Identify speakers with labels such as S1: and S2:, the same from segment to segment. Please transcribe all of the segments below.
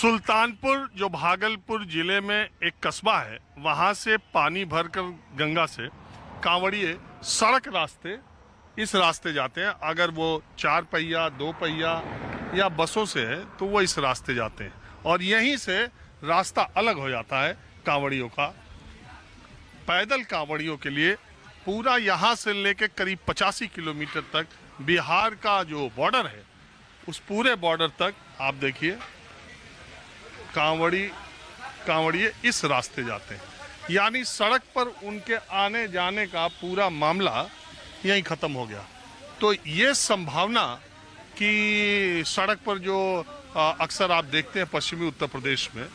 S1: सुल्तानपुर जो भागलपुर जिले में एक कस्बा है, वहां से पानी भरकर गंगा से कांवड़िए सड़क रास्ते इस रास्ते जाते हैं। अगर वो 4 पहिया 2 पहिया या बसों से है तो वो इस रास्ते जाते हैं और यहीं से रास्ता अलग हो जाता है कांवड़ियों का। पैदल कांवड़ियों के लिए पूरा यहाँ से लेके करीब 85 किलोमीटर तक बिहार का जो बॉर्डर है उस पूरे बॉर्डर तक आप देखिए कांवड़िए इस रास्ते जाते हैं। यानी सड़क पर उनके आने जाने का पूरा मामला यहीं ख़त्म हो गया। तो ये संभावना कि सड़क पर जो अक्सर आप देखते हैं पश्चिमी उत्तर प्रदेश में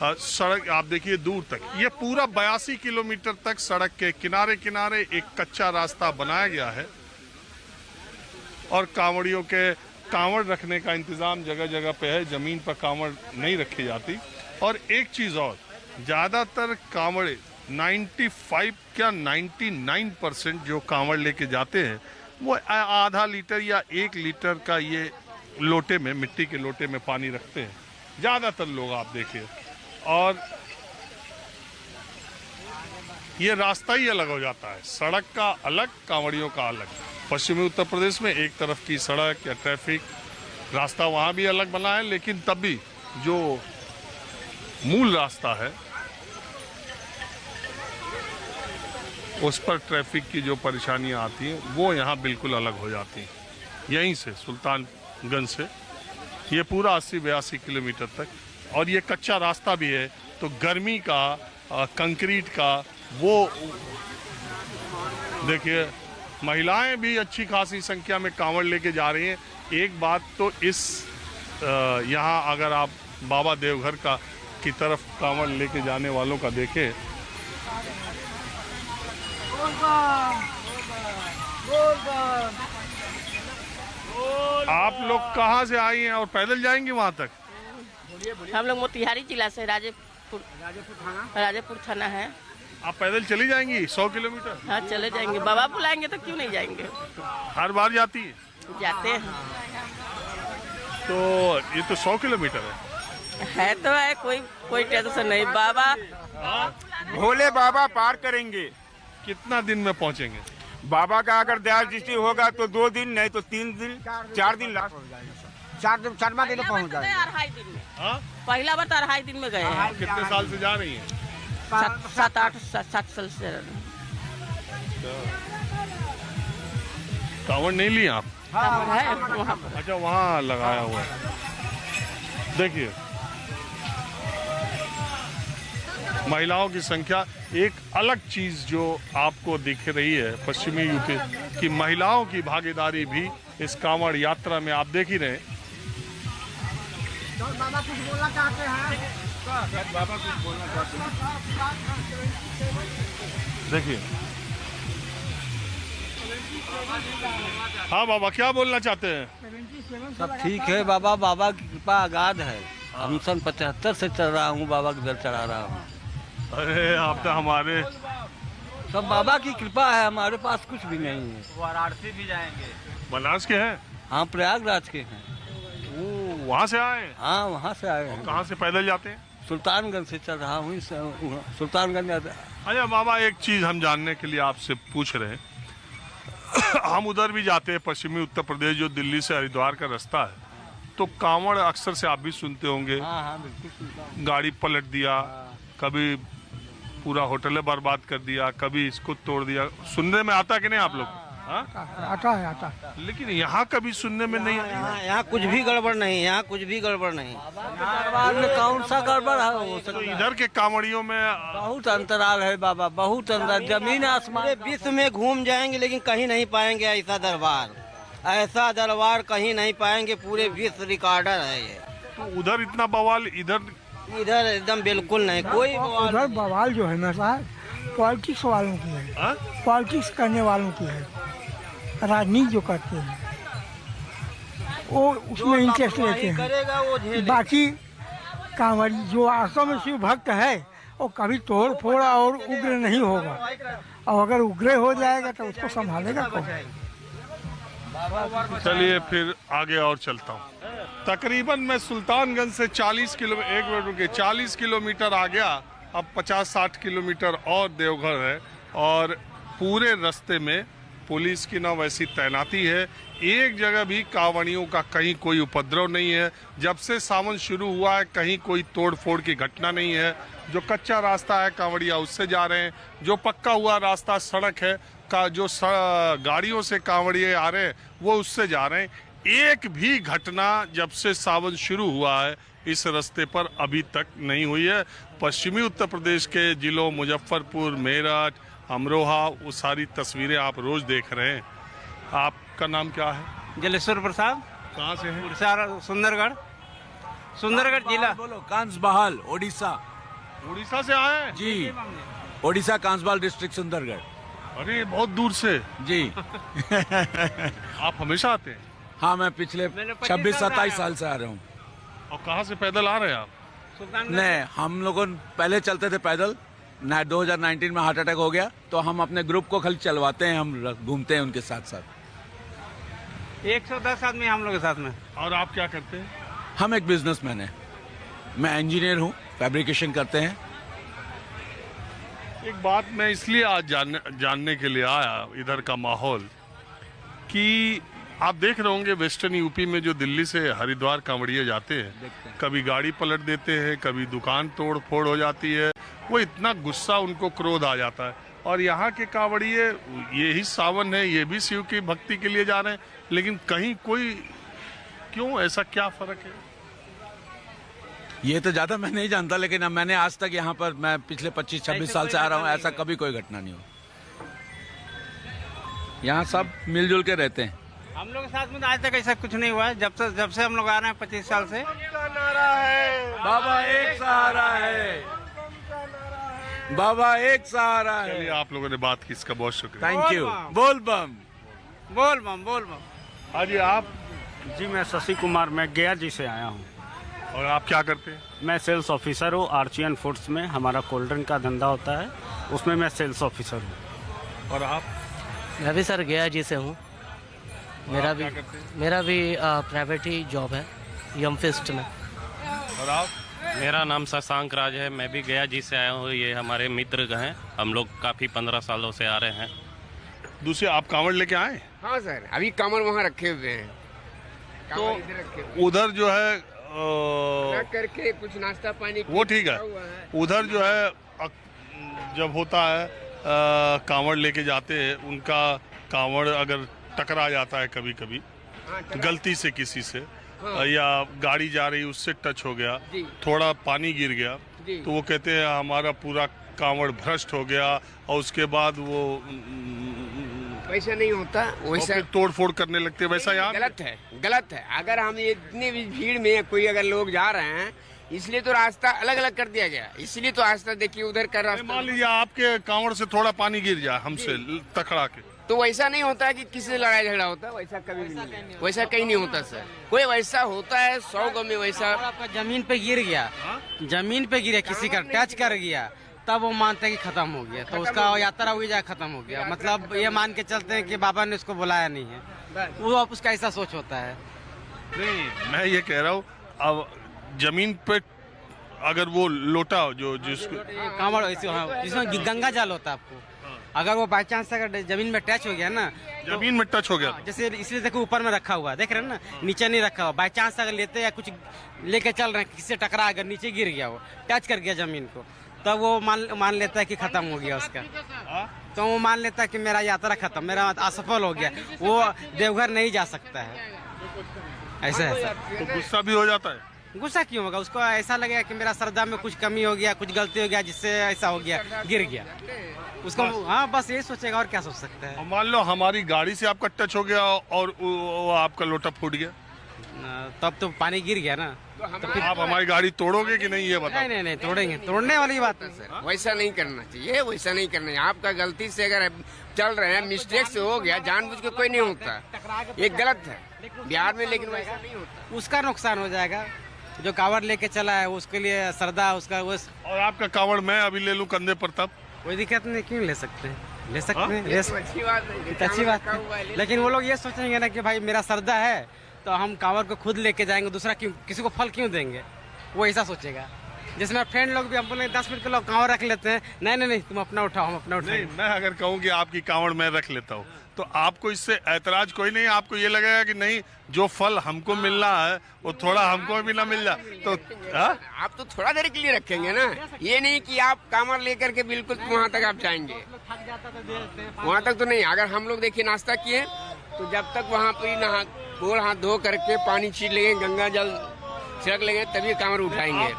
S1: सड़क आप देखिए दूर तक, ये पूरा 82 किलोमीटर तक सड़क के किनारे किनारे एक कच्चा रास्ता बनाया गया है और कांवड़ियों के कांवड़ रखने का इंतज़ाम जगह जगह पे है। ज़मीन पर कांवड़ नहीं रखी जाती। और एक चीज़ और, ज़्यादातर कांवड़े 99% जो कांवड़ लेके जाते हैं वो आधा लीटर या 1 लीटर का ये लोटे में, मिट्टी के लोटे में पानी रखते हैं ज़्यादातर लोग आप देखिए। और ये रास्ता ही अलग हो जाता है, सड़क का अलग, कांवड़ियों का अलग। पश्चिमी उत्तर प्रदेश में एक तरफ की सड़क या ट्रैफिक रास्ता वहाँ भी अलग बना है, लेकिन तब भी जो मूल रास्ता है उस पर ट्रैफिक की जो परेशानियाँ आती हैं वो यहाँ बिल्कुल अलग हो जाती हैं। यहीं से सुल्तानगंज से ये पूरा 80-82 किलोमीटर तक, और ये कच्चा रास्ता भी है तो गर्मी का कंक्रीट का वो देखिए, महिलाएं भी अच्छी खासी संख्या में कांवड़ लेके जा रही हैं। एक बात तो इस यहाँ अगर आप बाबा देवघर का की तरफ कांवड़ लेके जाने वालों का देखें, आप लोग कहाँ से आई हैं और पैदल जाएंगे वहाँ तक?
S2: हम लोग मोतिहारी जिला से राजेपुर थाना है।
S1: आप पैदल चली जाएंगी 100 किलोमीटर?
S2: हाँ चले जाएंगे, बाबा बुलाएंगे तो क्यों नहीं जाएंगे।
S1: हर बार जाती है?
S2: जाते हैं।
S1: तो ये तो 100 किलोमीटर
S2: है तो है, कोई टेंशन नहीं। बाबा
S3: भोले बाबा पार करेंगे।
S1: कितना दिन में पहुंचेंगे?
S3: बाबा का अगर दया दृष्टि होगा तो 2 दिन, नहीं तो 3 दिन 4 दिन लास्ट हो जाएगा। 4 दिन पहुँच जाएगा।
S2: 2.5 दिन में। पहला बार तो 2.5 दिन में गए हैं।
S1: कितने साल से जा रही हैं?
S2: 7 साल से।
S1: कांवड़ नहीं ली आप?
S2: है
S1: अच्छा, वहाँ लगाया हुआ है। देखिए महिलाओं की संख्या, एक अलग चीज जो आपको दिख रही है पश्चिमी यूपी की महिलाओं की भागीदारी भी इस कांवड़ यात्रा में आप देख ही रहे हैं।
S4: बाबा कुछ बोलना चाहते हैं?
S3: बाबा कुछ बोलना चाहते हैं।
S1: देखिए, हाँ बाबा क्या बोलना चाहते हैं?
S5: सब ठीक है बाबा, बाबा की कृपा अगाध है। हम सन 75 से चल रहा हूँ, बाबा के दर चढ़ा रहा हूँ।
S1: अरे आप तो हमारे
S5: सब बाबा की कृपा है, हमारे पास कुछ भी नहीं है।
S3: वाराणसी भी जाएंगे।
S1: बनारस के हैं?
S5: हाँ प्रयागराज के हैं।
S1: वो वहाँ से आए?
S5: हाँ वहाँ से आए हैं।
S1: कहाँ से पैदल जाते हैं?
S5: सुल्तानगंज से चल रहा हूँ, सुल्तानगंज।
S1: अच्छा बाबा, एक चीज हम जानने के लिए आपसे पूछ रहे हैं। हम उधर भी जाते हैं पश्चिमी उत्तर प्रदेश, जो दिल्ली से हरिद्वार का रास्ता है, तो कांवड़ अक्सर से आप भी सुनते होंगे।
S5: हाँ बिल्कुल सुनता हूँ।
S1: गाड़ी पलट दिया, कभी पूरा होटल बर्बाद कर दिया, कभी इसको तोड़ दिया। सुनने में आता कि नहीं आप लोग? हाँ
S4: आता है।
S1: लेकिन यहाँ कभी सुनने में नहीं आया।
S6: यहाँ कुछ भी गड़बड़ नहीं, यहाँ कुछ भी गड़बड़ नहीं।
S5: दरबार में कौन सा गड़बड़ है? वो
S1: तो इधर के कांवड़ियों में
S5: बहुत अंतराल है बाबा, बहुत अंतर, जमीन आसमान।
S6: विश्व में घूम जाएंगे लेकिन कहीं नहीं पाएंगे ऐसा दरबार। ऐसा दरबार कहीं नहीं पाएंगे, पूरे विश्व रिकॉर्डर है ये।
S1: तो उधर इतना बवाल, इधर
S6: एकदम बिल्कुल नहीं कोई बवाल।
S4: उधर बवाल जो है ना साहब, पॉलिटिक्स वालों की है। पॉलिटिक्स करने वालों की है, राजनीति जो करते हैं वो उसमें इंटरेस्ट लेते हैं। बाकी कांवड़ी जो वास्तव में शिव भक्त है वो कभी तोड़ फोड़ और उग्र नहीं होगा, और अगर उग्र हो जाएगा तो उसको संभालेगा कौन?
S1: चलिए फिर आगे और चलता हूँ। तकरीबन मैं सुल्तानगंज से 40 किलोमीटर, 1 मिनट रुके, 40 किलोमीटर आ गया। अब 50-60 किलोमीटर और देवघर है और पूरे रास्ते में पुलिस की ना वैसी तैनाती है। एक जगह भी कांवड़ियों का कहीं कोई उपद्रव नहीं है। जब से सावन शुरू हुआ है कहीं कोई तोड़ फोड़ की घटना नहीं है। जो कच्चा रास्ता है कांवड़िया उससे जा रहे हैं, जो पक्का हुआ रास्ता सड़क है का जो गाड़ियों से कांवड़िए आ रहे हैं वो उससे जा रहे हैं। एक भी घटना जब से सावन शुरू हुआ है इस रास्ते पर अभी तक नहीं हुई है। पश्चिमी उत्तर प्रदेश के जिलों मुजफ्फरपुर, मेरठ, अमरोहा, वो सारी तस्वीरें आप रोज देख रहे हैं। आपका नाम क्या है?
S7: जलेश्वर प्रसाद।
S1: कहाँ से हैं?
S7: सुंदरगढ़, सुंदरगढ़ जिला।
S8: बोलो कांसबहाल, ओडिशा।
S1: उड़ीसा से आए हैं?
S8: जी, ओडिशा कांसबहाल डिस्ट्रिक्ट सुंदरगढ़।
S1: अरे बहुत दूर से।
S8: जी।
S1: आप हमेशा आते हैं?
S8: हाँ, मैं पिछले 26-27 साल से आ रहा हूँ।
S1: और कहाँ से पैदल आ रहे हैं आप?
S8: नहीं, हम लोगों पहले चलते थे पैदल। 2019 में हार्ट अटैक हो गया तो हम अपने ग्रुप को खाली चलवाते हैं, हम घूमते हैं उनके साथ साथ।
S7: 110 आदमी हम लोग के साथ में।
S1: और आप क्या करते हैं?
S8: हम एक बिजनेसमैन हैं, मैं इंजीनियर हूँ, फैब्रिकेशन करते हैं।
S1: एक बात मैं इसलिए आज जानने के लिए आया इधर का माहौल कि आप देख रहे होंगे वेस्टर्न यूपी में जो दिल्ली से हरिद्वार कांवड़िए जाते हैं, कभी गाड़ी पलट देते हैं, कभी दुकान तोड़ फोड़ हो जाती है। वो इतना गुस्सा, उनको क्रोध आ जाता है। और यहाँ के कांवड़िए, ये ही सावन है, ये भी शिव की भक्ति के लिए जा रहे हैं, लेकिन कहीं कोई क्यों, ऐसा क्या फर्क है?
S8: ये तो ज्यादा मैं नहीं जानता, लेकिन अब मैंने आज तक यहाँ पर, मैं पिछले 25-26 साल से आ रहा हूँ, ऐसा कभी कोई घटना नहीं हो। यहाँ सब मिलजुल के रहते हैं।
S7: हम लोग के साथ में तो आज तक ऐसा कुछ नहीं हुआ है। जब से हम लोग आ रहे हैं 25 साल से।
S8: बाबा एक सहारा है, बाबा एक सहारा है।
S1: चलिए, आप लोगों ने बात की, इसका बहुत शुक्रिया।
S8: Thank you. बोल बम,
S7: बोल बम, बोल बम।
S1: हाँ जी, आप?
S9: जी, मैं शशि कुमार, मैं गया जी से आया हूँ।
S1: और आप क्या करते हैं?
S9: मैं सेल्स ऑफिसर हूँ आर्ची एंड फूड्स में। हमारा कोल्ड ड्रिंक का धंधा होता है, उसमें मैं सेल्स ऑफिसर हूँ।
S1: और आप?
S10: मैं भी सर गया जी से हूँ। मेरा भी प्राइवेट ही जॉब है, यमफेस्ट में।
S1: और आप?
S11: मेरा नाम शशांक राज है, मैं भी गया जी से आया हूँ। ये हमारे मित्र हैं, हम लोग काफ़ी 15 सालों से आ रहे हैं।
S1: दूसरे, आप कांवड़ लेके आए?
S3: हाँ सर, अभी कांवड़ वहाँ रखे हुए हैं।
S1: तो उधर जो है
S3: करके कुछ नाश्ता पानी
S1: वो ठीक है। उधर जो है जब होता है कांवड़ लेके जाते हैं, उनका कांवड़ अगर टकरा जाता है कभी कभी गलती से किसी से, या गाड़ी जा रही उससे टच हो गया, थोड़ा पानी गिर गया, तो वो कहते हैं हमारा पूरा कांवड़ भ्रष्ट हो गया। और उसके बाद वो
S3: वैसा नहीं होता, वैसा
S1: तोड़ फोड़ करने लगते हैं। वैसा यहाँ
S3: गलत है, गलत है। अगर हम इतनी भी भीड़ में कोई अगर लोग जा रहे हैं, इसलिए तो रास्ता अलग अलग कर दिया गया। इसलिए तो रास्ता देखिए, उधर का रास्ता।
S1: मान लीजिए आपके कांवड़ से थोड़ा पानी गिर जाए हमसे टकरा के,
S3: तो वैसा नहीं होता है कि किसी से लड़ाई झगड़ा होता है, वैसा कभी भी नहीं, वैसा कहीं नहीं होता सर। कोई वैसा होता है 100 गाँव में वैसा।
S7: आपका जमीन पे गिर गया, जमीन पे गिरा, किसी का टच कर गया, तब वो मानते हैं कि खत्म हो गया, तो उसका यात्रा हुई जाए खत्म हो गया। मतलब ये मान के चलते हैं कि बाबा ने उसको बुलाया नहीं है, वो उसका ऐसा सोच होता है।
S1: नहीं, मैं ये कह रहा हूँ, अब जमीन पे अगर वो लोटा जो जिसको
S7: कांवड़ जिसमें गंगा जल होता है, आपको अगर वो बाई चांस अगर जमीन में टच हो गया ना,
S1: जमीन में टच हो गया,
S7: जैसे इसलिए देखो ऊपर में रखा हुआ, देख रहे हैं ना, नीचे नहीं रखा हुआ। बाई चांस अगर लेते या कुछ लेके चल रहे हैं, किसी से टकरा, अगर नीचे गिर गया, वो टच कर गया जमीन को, तब वो मान लेता है कि खत्म हो गया उसका। तो वो मान लेता है कि मेरा यात्रा खत्म, मेरा असफल हो गया, वो देवघर नहीं जा सकता है। ऐसा है।
S1: तो गुस्सा भी हो जाता है?
S7: गुस्सा क्यों होगा? उसको ऐसा लगेगा कि मेरा श्रद्धा में कुछ कमी हो गया, कुछ गलती हो गया, जिससे ऐसा हो गया, गिर गया उसको। हाँ, बस ये सोचेगा, और क्या सोच सकता है।
S1: मान लो हमारी गाड़ी से आपका टच हो गया और आपका लोटा फूट गया,
S7: तब तो पानी गिर गया ना,
S1: तो आप हमारी गाड़ी तोड़ोगे कि नहीं, ये बताओ।
S7: नहीं, तोड़ेंगे, तोड़ने वाली बात है सर।
S3: वैसा नहीं करना चाहिए, वैसा नहीं करना चाहिए। आपका गलती से अगर चल रहे हैं, मिस्टेक से हो गया, जानबूझ के कोई नहीं होता, ये गलत है बिहार में, लेकिन वैसा नहीं होता।
S7: उसका नुकसान हो जाएगा, जो कांवड़ लेके चला है उसके लिए श्रद्धा उसका वो।
S1: और आपका कांवड़ मैं अभी ले लूं कंधे पर, तब
S7: कोई दिक्कत नहीं, क्यों ले सकते हैं, ले सकते हैं,
S3: अच्छी बात है,
S7: अच्छी बात है। लेकिन वो लोग ये सोचेंगे ना कि भाई मेरा श्रद्धा है, तो हम कांवर को खुद लेके जाएंगे, दूसरा क्यों, किसी को फल क्यों देंगे, वो ऐसा सोचेगा। जैसे मेरे फ्रेंड लोग भी हम बोले 10 मिनट के लोग कांवर रख लेते हैं, नहीं तुम अपना उठाओ, हम अपना उठाएंगे।
S1: नहीं, मैं अगर कहूँ कि आपकी कांवड़ मैं रख लेता हूँ तो आपको इससे ऐतराज कोई नहीं, आपको ये लगेगा कि नहीं जो फल हमको मिलना है वो थोड़ा हमको भी ना मिल जाए तो
S3: आप तो थोड़ा देर के लिए रखेंगे ना, ये नहीं कि आप कांवर लेकर के बिल्कुल वहाँ तक आप जाएंगे, वहाँ तक तो नहीं। अगर हम लोग देखिए नाश्ता किए तो जब तक वहाँ पर नहा गोड़ हाथ धो करके पानी छीट लेंगे, गंगा जल छिड़क लेंगे, तभी कांवर उठाएंगे।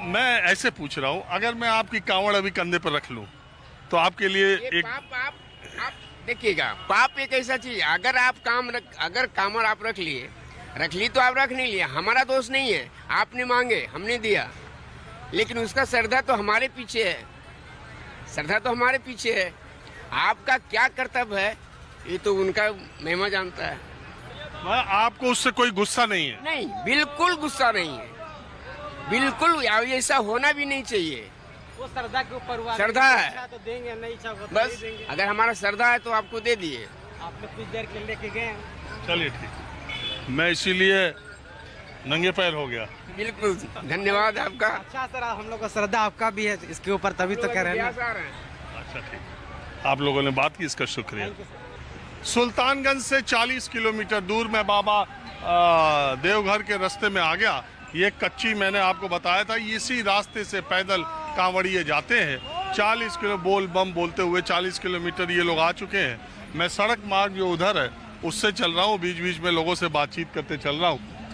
S1: मैं ऐसे पूछ रहा हूँ, अगर मैं आपकी कांवड़ अभी कंधे पर रख लूँ तो आपके लिए एक
S3: आप देखिएगा, पाप एक ऐसा चीज, अगर आप अगर कांवर आप रख ली तो आप रख नहीं लिए, हमारा दोष नहीं है, आपने मांगे हमने दिया, लेकिन उसका श्रद्धा तो हमारे पीछे है, श्रद्धा तो हमारे पीछे है। आपका क्या कर्तव्य है ये तो उनका महिमा जानता है।
S1: आपको उससे कोई गुस्सा नहीं है?
S3: नहीं, बिल्कुल गुस्सा नहीं है, बिल्कुल ऐसा होना भी नहीं चाहिए।
S7: वो श्रद्धा के ऊपर हुआ,
S3: श्रद्धा है
S7: तो देंगे, नहीं इच्छा होगा तो
S3: बस
S7: नहीं देंगे।
S3: अगर हमारा श्रद्धा है तो आपको दे दिए।
S7: आपने कुछ देर के लिए लेके गए।
S1: चलिए ठीक, मैं इसीलिए नंगे पैर हो गया।
S3: बिल्कुल, धन्यवाद आपका।
S7: अच्छा सर, हम लोग का श्रद्धा आपका भी है इसके ऊपर, तभी तो कह रहे हैं।
S1: अच्छा ठीक, आप लोगों ने बात की, इसका शुक्रिया। सुल्तानगंज से 40 किलोमीटर दूर मैं बाबा देवघर के रास्ते में आ गया। ये कच्ची मैंने आपको बताया था, इसी रास्ते से पैदल कांवड़िए जाते हैं। 40 किलो बोल बम बोलते हुए 40 किलोमीटर ये लोग आ चुके हैं। मैं सड़क मार्ग जो उधर है उससे चल रहा हूँ, बीच बीच में लोगों से बातचीत करते चल रहा हूँ।